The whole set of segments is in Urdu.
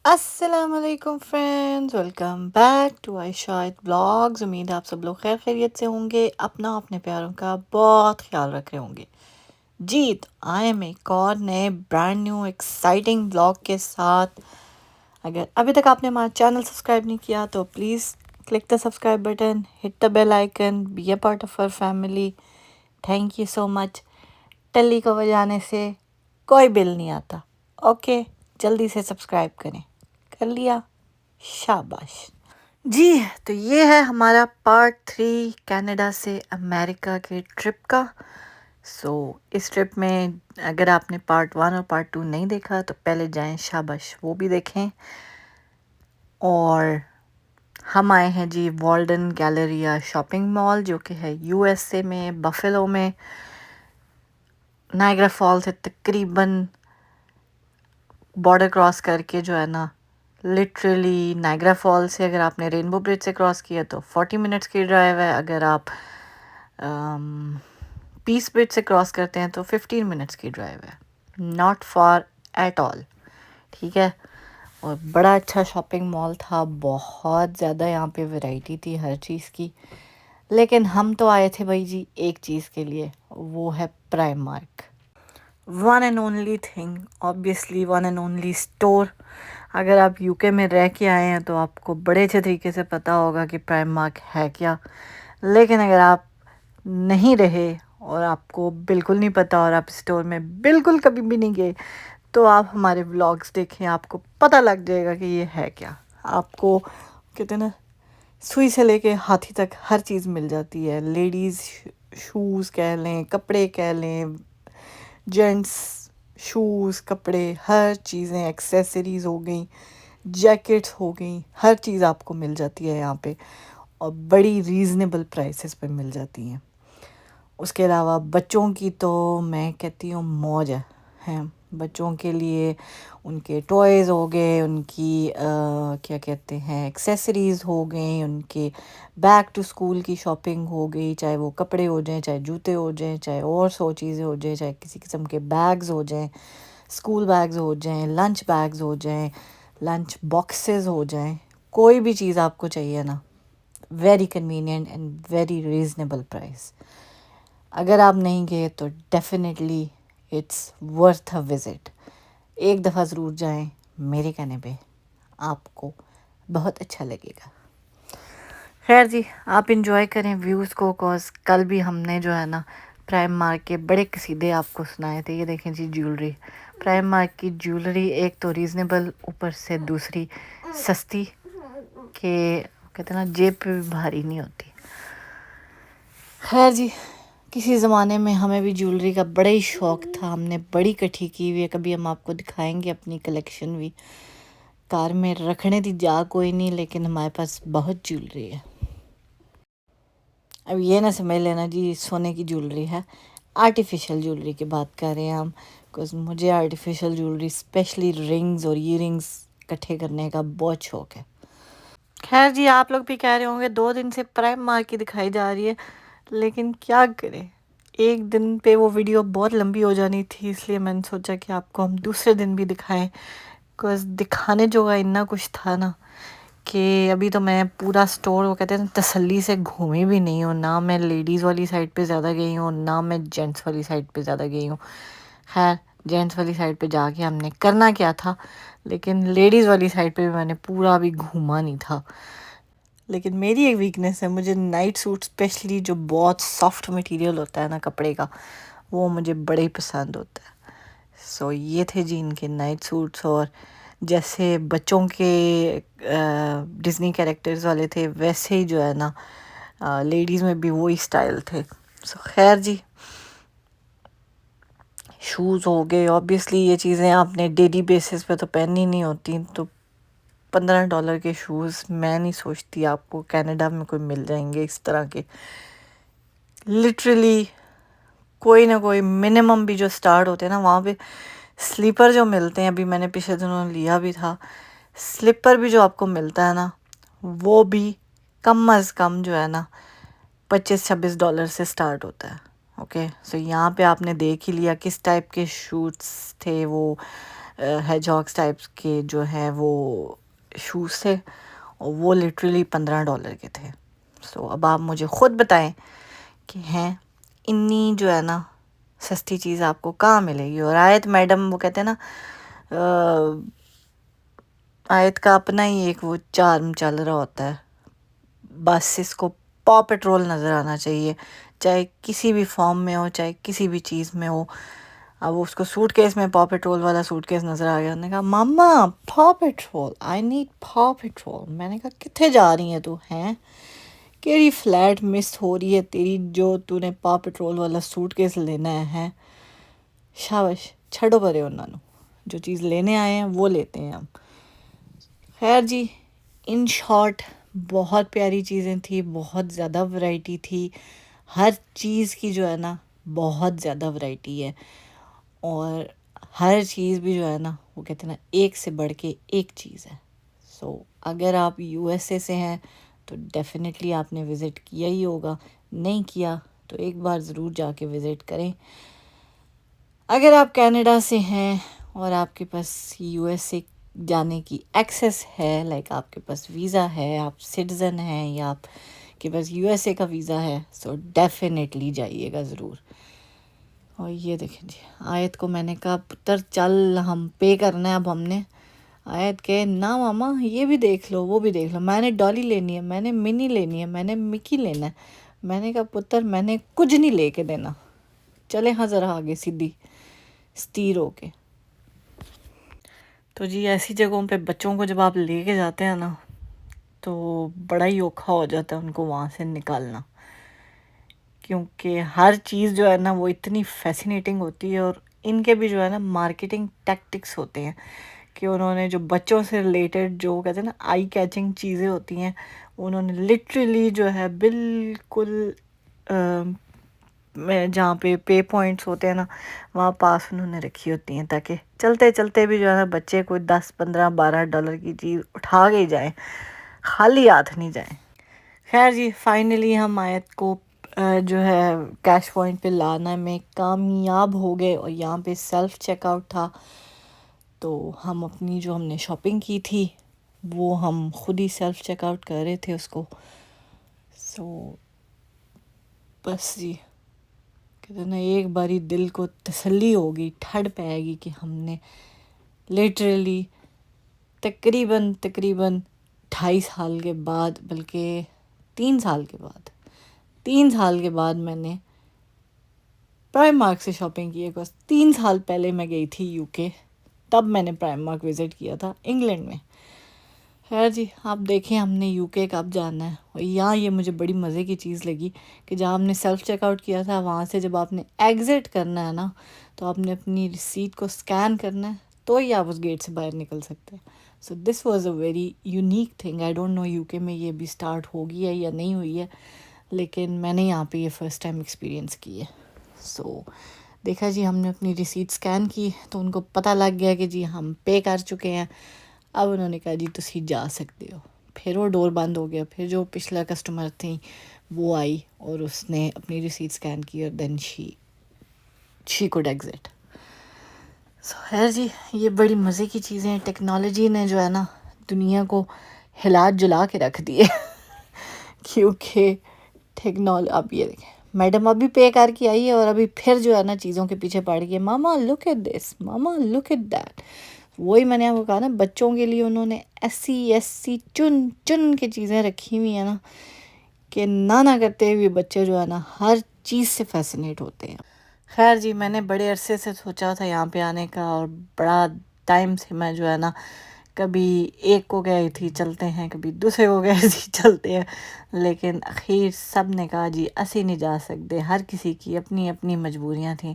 السلام علیکم friends, welcome back to Aishat blogs. امید ہے آپ سب لوگ خیر خیریت سے ہوں گے، اپنا اپنے پیاروں کا بہت خیال رکھ رہے ہوں گے۔ جی تو آئی ایم ایک اور نئے برانڈ نیو ایکسائٹنگ بلاگ کے ساتھ۔ اگر ابھی تک آپ نے ہمارا چینل سبسکرائب نہیں کیا تو please click the subscribe button, hit the bell icon, be a part of our family. Thank you so much. ٹلی کو بجانے سے کوئی بل نہیں آتا، اوکے؟ جلدی سے سبسکرائب کریں۔ کر لیا؟ شاباش۔ جی تو یہ ہے ہمارا پارٹ 3 کینیڈا سے امریکہ کے ٹرپ کا۔ اس ٹرپ میں اگر آپ نے پارٹ 1 اور پارٹ 2 نہیں دیکھا تو پہلے جائیں، شاباش، وہ بھی دیکھیں۔ اور ہم آئے ہیں جی والڈن گیلریا شاپنگ مال، جو کہ ہے یو ایس اے میں، بفیلو میں، نائگرا فال سے تقریباً بارڈر کراس کر کے جو ہے نا، لٹرلی نائگرا فال سے اگر آپ نے رینبو برج سے کراس کیا تو 40 منٹس کی ڈرائیو ہے، اگر آپ پیس برج سے کراس کرتے ہیں تو 15 منٹس کی ڈرائیو ہے، ناٹ فار ایٹ آل، ٹھیک ہے۔ اور بڑا اچھا شاپنگ مال تھا، بہت زیادہ یہاں پہ ویرائٹی تھی ہر چیز کی، لیکن ہم تو آئے تھے بھائی جی ایک چیز کے لیے، وہ ہے prime mark, one and only thing, obviously one and only store. اگر آپ یو کے میں رہ کے آئے ہیں تو آپ کو بڑے اچھے طریقے سے پتہ ہوگا کہ پرائم مارک ہے کیا، لیکن اگر آپ نہیں رہے اور آپ کو بالکل نہیں پتہ اور آپ اسٹور میں بالکل کبھی بھی نہیں گئے تو آپ ہمارے ولاگز دیکھیں، آپ کو پتہ لگ جائے گا کہ یہ ہے کیا۔ آپ کو کہتے ہیں نا، سوئی سے لے کے ہاتھی تک ہر چیز مل جاتی ہے، لیڈیز شوز کہہ لیں، کپڑے کہہ لیں، جینٹس شوز، کپڑے، ہر چیزیں، ایکسیسریز ہو گئیں، جیکٹس ہو گئیں، ہر چیز آپ کو مل جاتی ہے یہاں پہ، اور بڑی ریزنیبل پرائسز پہ مل جاتی ہیں۔ اس کے علاوہ بچوں کی تو میں کہتی ہوں موج ہے، بچوں کے لیے ان کے ٹوائز ہو گئے، ان کی کیا کہتے ہیں ایکسیسریز ہو گئیں، ان کے بیک ٹو اسکول کی شاپنگ ہو گئی، چاہے وہ کپڑے ہو جائیں، چاہے جوتے ہو جائیں، چاہے اور 100 چیزیں ہو جائیں، چاہے کسی قسم کے بیگز ہو جائیں، اسکول بیگز ہو جائیں، لنچ بیگز ہو جائیں، لنچ باکسز ہو جائیں، کوئی بھی چیز آپ کو چاہیے نا، very convenient and very reasonable price. اگر آپ نہیں گئے تو definitely it's worth a visit, ایک دفعہ ضرور جائیں، میرے کہنے پہ آپ کو بہت اچھا لگے گا۔ خیر جی، آپ انجوائے کریں ویوز کو، کوز کل بھی ہم نے جو ہے نا پرائم مارک کے بڑے قصیدے آپ کو سنائے تھے۔ یہ دیکھیں جی جیولری، پرائم مارک کی جیولری ایک تو ریزنیبل، اوپر سے دوسری سستی، کہ کہتے ہیں نا جیب پہ بھی بھاری نہیں ہوتی۔ خیر جی، کسی زمانے میں ہمیں بھی جیولری کا بڑا ہی شوق تھا، ہم نے بڑی کٹھی کی ہوئی ہے، کبھی ہم آپ کو دکھائیں گے اپنی کلیکشن بھی۔ کار میں رکھنے دی جا کوئی نہیں، لیکن ہمارے پاس بہت جیولری ہے۔ اب یہ نہ سمجھ لینا جی سونے کی جیولری ہے، آرٹیفیشل جیولری کی بات کر رہے ہیں ہم، بیکاز مجھے آرٹیفیشل جیولری اسپیشلی رنگز اور ایئر رنگز اکٹھے کرنے کا بہت شوق ہے۔ خیر جی، آپ لوگ بھی کہہ رہے ہوں گے 2 دن سے پرائم مارک کی دکھائی جا رہی ہے، لیکن کیا کریں، ایک دن پہ وہ ویڈیو بہت لمبی ہو جانی تھی، اس لیے میں نے سوچا کہ آپ کو ہم دوسرے دن بھی دکھائیں، بیکاز دکھانے جو کا اتنا کچھ تھا نا کہ ابھی تو میں پورا اسٹور، وہ کہتے ہیں تسلی سے گھومی بھی نہیں ہوں، نہ میں لیڈیز والی سائڈ پہ زیادہ گئی ہوں، نہ میں جینٹس والی سائڈ پہ زیادہ گئی ہوں۔ خیر جینٹس والی سائڈ پہ جا کے ہم نے کرنا کیا تھا، لیکن لیڈیز والی سائڈ پہ بھی میں نے پورا بھی گھوما نہیں تھا۔ لیکن میری ایک ویکنیس ہے، مجھے نائٹ سوٹ اسپیشلی جو بہت سافٹ مٹیریل ہوتا ہے نا کپڑے کا، وہ مجھے بڑے ہی پسند ہوتا ہے۔ سو یہ تھے جی ان کے نائٹ سوٹس، اور جیسے بچوں کے ڈزنی کیریکٹرز والے تھے ویسے ہی جو ہے نا لیڈیز میں بھی وہی اسٹائل تھے۔ سو خیر جی، شوز ہو گئے، اوبیسلی یہ چیزیں آپ نے ڈیلی بیسس پہ تو پہنی نہیں ہوتی، تو $15 کے شوز میں نہیں سوچتی آپ کو کینیڈا میں کوئی مل جائیں گے اس طرح کے۔ لٹرلی کوئی نہ کوئی منیمم بھی جو سٹارٹ ہوتے ہیں نا وہاں پہ، سلیپر جو ملتے ہیں، ابھی میں نے پچھلے دنوں لیا بھی تھا، سلیپر بھی جو آپ کو ملتا ہے نا وہ بھی کم از کم جو ہے نا $25-26 سے سٹارٹ ہوتا ہے، اوکے۔ سو یہاں پہ آپ نے دیکھ ہی لیا کس ٹائپ کے شوٹس تھے وہ، ہیجاگس ٹائپس کے جو ہیں وہ شوز تھے، اور وہ لٹرلی $15 کے تھے. سو اب آپ مجھے خود بتائیں کہ ہیں انی جو ہے نا سستی چیز آپ کو کہاں ملے گی. اور آیت میڈم وہ کہتے ہیں نا آیت کا اپنا ہی ایک وہ چارم چل رہا ہوتا ہے، بس اس کو پا پیٹرول نظر آنا چاہیے، چاہے کسی بھی فارم میں ہو، چاہے کسی بھی چیز میں ہو. اب اس کو سوٹ کیس میں پا پیٹرول والا سوٹ کیس نظر آ گیا. انہوں نے کہا ماما پا پیٹرول، آئی نیڈ پا پیٹرول. میں نے کہا کتنے جا رہی ہیں تو ہیں کیڑی فلیٹ مس ہو رہی ہے تیری جو تو نے پا پیٹرول والا سوٹ کیس لینا ہے. شابش، چھڑو پرے انہوں نے، جو چیز لینے آئے ہیں وہ لیتے ہیں ہم. خیر جی، ان شارٹ بہت پیاری چیزیں تھیں، بہت زیادہ ورائٹی تھی، ہر چیز کی جو ہے نا بہت زیادہ ورائٹی ہے، اور ہر چیز بھی جو ہے نا وہ کہتے ہیں نا ایک سے بڑھ کے ایک چیز ہے. سو اگر آپ یو ایس اے سے ہیں تو ڈیفینیٹلی آپ نے وزٹ کیا ہی ہوگا، نہیں کیا تو ایک بار ضرور جا کے وزٹ کریں. اگر آپ کینیڈا سے ہیں اور آپ کے پاس یو ایس اے جانے کی ایکسیس ہے، لائک آپ کے پاس ویزا ہے، آپ سٹیزن ہیں یا آپ کے پاس یو ایس اے کا ویزا ہے، سو ڈیفینیٹلی جائیے گا ضرور. اور یہ دیکھیں جی، آیت کو میں نے کہا پتر چل ہم پے کرنا ہے. اب ہم نے آیت کہ نہ ماما یہ بھی دیکھ لو وہ بھی دیکھ لو، میں نے ڈالی لینی ہے، میں نے منی لینی ہے، میں نے مکی لینا ہے. میں نے کہا پتر میں نے کچھ نہیں لے کے دینا، چلے ہاں ذرا آگے سیدھی اسٹیر ہو کے. تو جی ایسی جگہوں پہ بچوں کو جب آپ لے کے جاتے ہیں نا تو بڑا ہی اوکھا ہو جاتا ہے ان کو وہاں سے نکالنا، کیونکہ ہر چیز جو ہے نا وہ اتنی فیسینیٹنگ ہوتی ہے. اور ان کے بھی جو ہے نا مارکیٹنگ ٹیکٹکس ہوتے ہیں کہ انہوں نے جو بچوں سے ریلیٹڈ جو کہتے ہیں نا آئی کیچنگ چیزیں ہوتی ہیں، انہوں نے لٹرلی جو ہے بالکل جہاں پہ پے پوائنٹس ہوتے ہیں نا وہاں پاس انہوں نے رکھی ہوتی ہیں، تاکہ چلتے چلتے بھی جو ہے نا بچے کوئی $10 $15 کی چیز اٹھا کے جائیں، خالی ہاتھ نہیں جائیں. خیر جی، فائنلی ہم آیت کو جو ہے کیش پوائنٹ پہ لانا میں کامیاب ہو گئے، اور یہاں پہ سیلف چیک آؤٹ تھا، تو ہم اپنی جو ہم نے شاپنگ کی تھی وہ ہم خود ہی سیلف چیک آؤٹ کر رہے تھے اس کو. سو بس جی کہتے نا ایک باری دل کو تسلی ہوگی، ٹھڑ پائے گی کہ ہم نے لٹرلی تقریباً 2.5 سال کے بعد، بلکہ 3 سال کے بعد میں نے پرائم مارک سے شاپنگ کی ہے. بس 3 سال پہلے میں گئی تھی یو کے، تب میں نے پرائم مارک وزٹ کیا تھا انگلینڈ میں. خیر جی، آپ دیکھیں ہم نے یو کے کب جانا ہے. اور یہاں یہ مجھے بڑی مزے کی چیز لگی کہ جہاں ہم نے سیلف چیک آؤٹ کیا تھا وہاں سے جب آپ نے ایگزٹ کرنا ہے نا تو آپ نے اپنی ریسیٹ کو اسکین کرنا ہے تو ہی آپ اس گیٹ سے باہر نکل سکتے ہیں. So this was a very unique thing. I don't know you کے میں یہ بھی اسٹارٹ ہوگی ہے یا نہیں ہوئی ہے، لیکن میں نے یہاں پہ یہ فرسٹ ٹائم ایکسپیرینس کی ہے. سو دیکھا جی، ہم نے اپنی ریسیٹ اسکین کی تو ان کو پتہ لگ گیا کہ جی ہم پے کر چکے ہیں. اب انہوں نے کہا جی تسی جا سکتے ہو. پھر وہ ڈور بند ہو گیا. پھر جو پچھلا کسٹمر تھی وہ آئی اور اس نے اپنی ریسیٹ اسکین کی اور دین شی کوڈ ایگزٹ. سو خیر جی، یہ بڑی مزے کی چیزیں ہیں. ٹیکنالوجی نے جو ہے نا دنیا کو ہلا جلا کے رکھ دیے کیونکہ اب یہ دیکھیں میڈم ابھی پے کر کے آئی ہے اور ابھی پھر جو ہے نا چیزوں کے پیچھے پڑ گئی، mama look at this, mama look at that. وہی میں نے آپ کو کہا نا بچوں کے لیے انہوں نے ایسی چن کے چیزیں رکھی ہوئی ہیں نا کہ نہ کرتے ہوئے بچے جو ہے نا ہر چیز سے فیسینیٹ ہوتے ہیں. خیر جی، میں نے بڑے عرصے سے سوچا تھا یہاں پہ آنے کا، اور بڑا ٹائم سے میں جو ہے نا کبھی ایک کو گئی تھی چلتے ہیں، کبھی دوسرے کو گئے تھی چلتے ہیں، لیکن اخیر سب نے کہا جی اسی نہیں جا سکتے، ہر کسی کی اپنی اپنی مجبوریاں تھیں.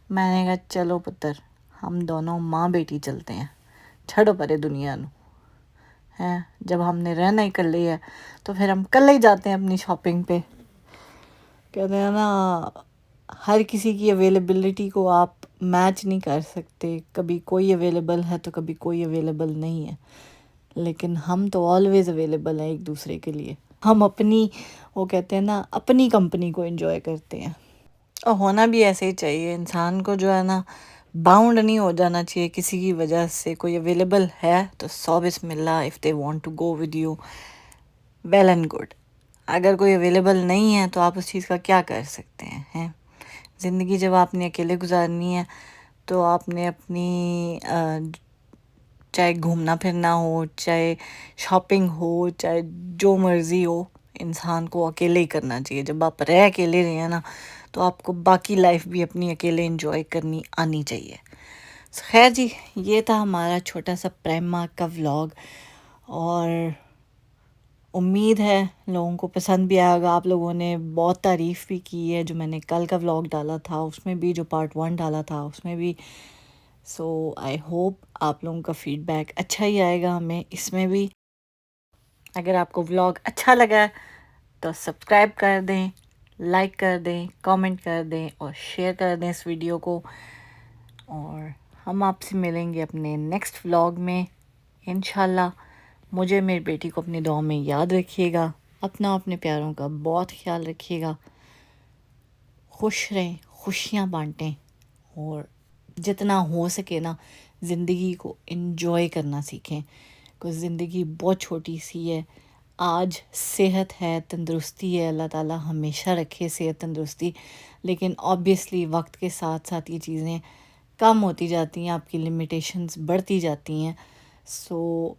میں نے کہا چلو پتر ہم دونوں ماں بیٹی چلتے ہیں، چھڑو پرے دنیا نو ہیں. جب ہم نے رہنا ہی کلے ہے تو پھر ہم کلے ہی جاتے ہیں اپنی شاپنگ پہ. کہتے ہیں نا ہر کسی کی اویلیبلٹی کو آپ میچ نہیں کر سکتے، کبھی کوئی اویلیبل ہے تو کبھی کوئی اویلیبل نہیں ہے، لیکن ہم تو آلویز اویلیبل ہیں ایک دوسرے کے لیے. ہم اپنی وہ کہتے ہیں نا اپنی کمپنی کو انجوائے کرتے ہیں، اور ہونا بھی ایسے ہی چاہیے. انسان کو جو ہے نا باؤنڈ نہیں ہو جانا چاہیے کسی کی وجہ سے. کوئی اویلیبل ہے تو سو بسم اللہ. If they want to go with you well and good. اگر کوئی اویلیبل نہیں ہے تو آپ اس چیز کا کیا کر سکتے ہیں. زندگی جب آپ نے اکیلے گزارنی ہے تو آپ نے اپنی چاہے گھومنا پھرنا ہو، چاہے شاپنگ ہو، چاہے جو مرضی ہو، انسان کو اکیلے ہی کرنا چاہیے. جب آپ اکیلے رہے ہیں نا تو آپ کو باقی لائف بھی اپنی اکیلے انجوائے کرنی آنی چاہیے. خیر جی، یہ تھا ہمارا چھوٹا سا پرائم مارک کا ولاگ، اور امید ہے لوگوں کو پسند بھی آئے گا. آپ لوگوں نے بہت تعریف بھی کی ہے جو میں نے کل کا ولاگ ڈالا تھا اس میں بھی، جو پارٹ 1 ڈالا تھا اس میں بھی. سو آئی ہوپ آپ لوگوں کا فیڈ بیک اچھا ہی آئے گا ہمیں اس میں بھی. اگر آپ کو ولاگ اچھا لگا تو سبسکرائب کر دیں، لائک کر دیں، کامنٹ کر دیں اور شیئر کر دیں اس ویڈیو کو. اور ہم آپ سے ملیں گے اپنے نیکسٹ ولاگ میں انشاءاللہ. مجھے میری بیٹی کو اپنی دعاؤں میں یاد رکھیے گا. اپنا اپنے پیاروں کا بہت خیال رکھیے گا. خوش رہیں، خوشیاں بانٹیں، اور جتنا ہو سکے نا زندگی کو انجوائے کرنا سیکھیں. کیونکہ زندگی بہت چھوٹی سی ہے. آج صحت ہے، تندرستی ہے، اللہ تعالیٰ ہمیشہ رکھے صحت تندرستی. لیکن آبویسلی وقت کے ساتھ ساتھ یہ چیزیں کم ہوتی جاتی ہیں، آپ کی لمیٹیشنز بڑھتی جاتی ہیں. سو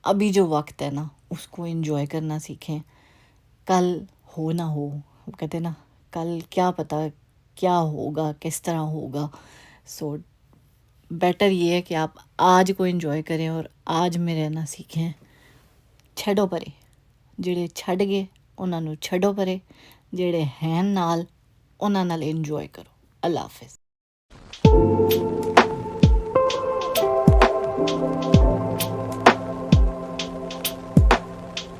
ابھی جو وقت ہے نا اس کو انجوائے کرنا سیکھیں. کل ہو نہ ہو، کہتے ہیں نا کل کیا پتہ کیا ہوگا، کس طرح ہوگا. سو بیٹر یہ ہے کہ آپ آج کو انجوائے کریں اور آج میں رہنا سیکھیں. چھڈو پرے ਜਿਹੜੇ ਛੱਡ ਗਏ ਉਹਨਾਂ ਨੂੰ ਛੱਡੋ ਪਰੇ, ਜਿਹੜੇ ہیں ਨਾਲ ਉਹਨਾਂ ਨਾਲ انجوائے کرو. اللہ حافظ.